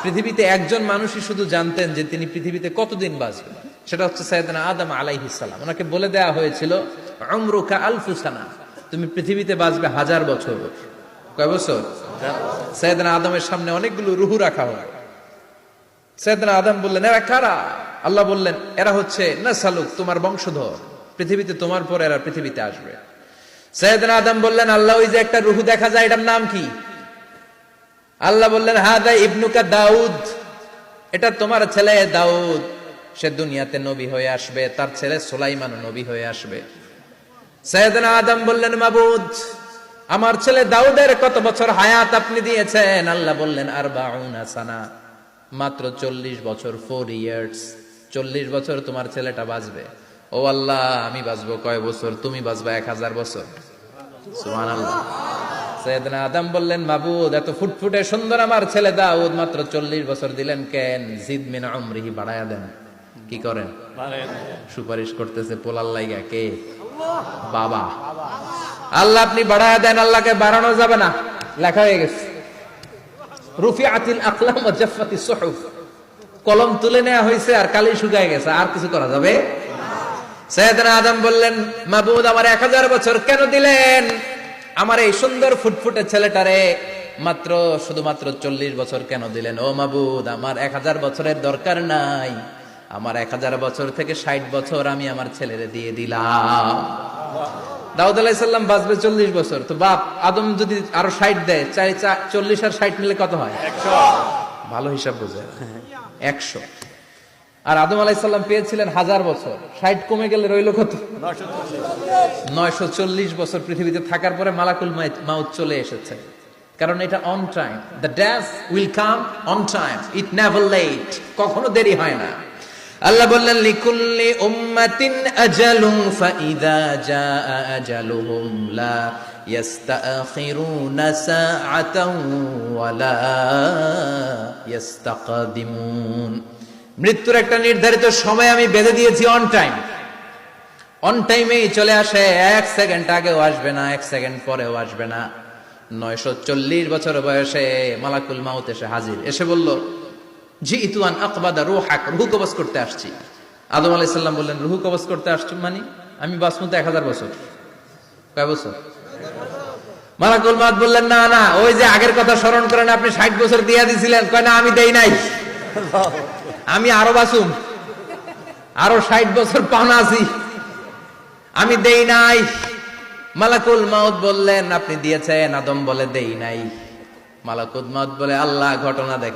পৃথিবীতে একজন মানুষই শুধু জানতেন যে তিনি পৃথিবীতে কতদিন বাঁচবেন, সেটা হচ্ছে সাইয়েদনা আদম আলাইহিস সালাম। ওনাকে বলে দেয়া হয়েছিল উমরুকা আলফু সানা, তুমি পৃথিবীতে বাঁচবে 1000 বছর। কয় বছর? সাইয়েদনা আদমের সামনে অনেকগুলো রুহু রাখা হয়। সাইয়েদনা আদম বললেন, এরা কারা? আল্লাহ বললেন, এরা হচ্ছে নাসালুক, তোমার বংশধর, পৃথিবীতে তোমার পর এরা পৃথিবীতে আসবে। সাইয়েদনা আদম বললেন, আল্লাহ ওই যে একটা রুহু দেখা যায়, এটার নাম কি? আল্লাহ বললেন, হাদা ইবনুকা দাউদ, এটা তোমার ছেলে দাউদ, সে দুনিয়াতে নবী হয়ে আসবে, তার ছেলে সুলাইমান নবী হয়ে আসবে। সাইয়েদনা আদম বললেন, মাবুদ, আমার ছেলে দাউদের কত বছর হায়াত আপনি দিয়েছেন? আল্লাহ বললেন, 40 সানা, মাত্র 40 বছর, 4 ইয়ার্স, 40 বছর তোমার ছেলেটা বাঁচবে। ও আল্লাহ, আমি বাঁচবো কয় বছর? তুমি বাঁচবা 1000 বছর। সুবহানাল্লাহ। সাইয়েদনা আদম বললেন, মাবুদ, এত ফুটফুটে সুন্দর আমার ছেলে দাউদ, মাত্র 40 বছর দিলেন কেন? জিদ মিন উমরিহি, বাড়ায়া দেন। কি করেন? সুপারিশ করতেছে পোলার লাইগা কে? বাবা। আল্লাহ আপনি বাড়ায়া দেন। আল্লাহকে বাড়ানো যাবে না, লেখা হয়ে গেছে। রুফিআতিল আকলাম ওয়া জাফফাতিস সুহুফ, কলম তুলে নেওয়া হয়েছে আর কালি শুকায় গেছে, আর কিছু করা যাবে? সাইয়েদনা আদম বললেন, মাবুদ, আমার 1000 বছর কেন দিলেন? আমার এই সুন্দর ফুটফুটে ছেলেটারে মাত্র শুধুমাত্র 40 বছর কেন দিলেন? ও মাবুদ, আমার 1000 বছরের দরকার নাই, আমার 1000 বছর থেকে 60 বছর আমি আমার ছেলেরে দিয়ে দিলাম। দাউদ আলাইহিস সালাম বাঁচবে 40 বছর, তো বাপ আদম যদি আরো 60 দেয়, 40 আর 60 মিলে কত হয়? 100। ভালো হিসাব বোঝে, 100। আর আদম আলাইহিস সালাম পেয়েছিলেন 1000 বছর, 60 কমে গেলে রইল কত? 940 বছর পৃথিবীতে থাকার পরে মালাকুল মাউত চলে এসেছে। কারণ এটা on time, the death will come on time, it never late, কখনো দেরি হয় না। আল্লাহ বললেন, লিকুল্লি উম্মাতিন আজালুন ফাইযা জাআ আজালুহুম লা ইস্তাখিরুনা সাআতান ওয়া লা ইস্তাকদিমুন। মৃত্যুর একটা নির্ধারিত সময় আমি বেঁধে দিয়েছি, অন টাইম, অন টাইমেই চলে আসে, 1 সেকেন্ড আগেও আসবে না, 1 সেকেন্ড পরেও আসবে না। 940 বছর বয়সে মালাকুল মাউত এসে হাজির, এসে বলল, জিইতু আন আকবাদা রূহাক, রূহ কবজ করতে আসছি। আদম আলাইহিস সালাম বললেন, রূহ কবজ করতে আসছো মানে? আমি বাঁচবো তো 1000 বছর। কয় বছর? মালাকুল মাউত বললেন, না না, ওই যে আগের কথা স্মরণ করেন, আপনি 60 বছর দিয়া দিছিলেন। কয় না, আমি দেই নাই, আমি আরো বাঁচুম, আরো 60 বছর পাওনা আছি, আমি দেই নাই। মালাকুল মাউত বললেন, আপনি দিয়েছেন? আদম বলে, দেই নাই। মালাকুল মাউত বলে, আল্লাহ ঘটনা দেখে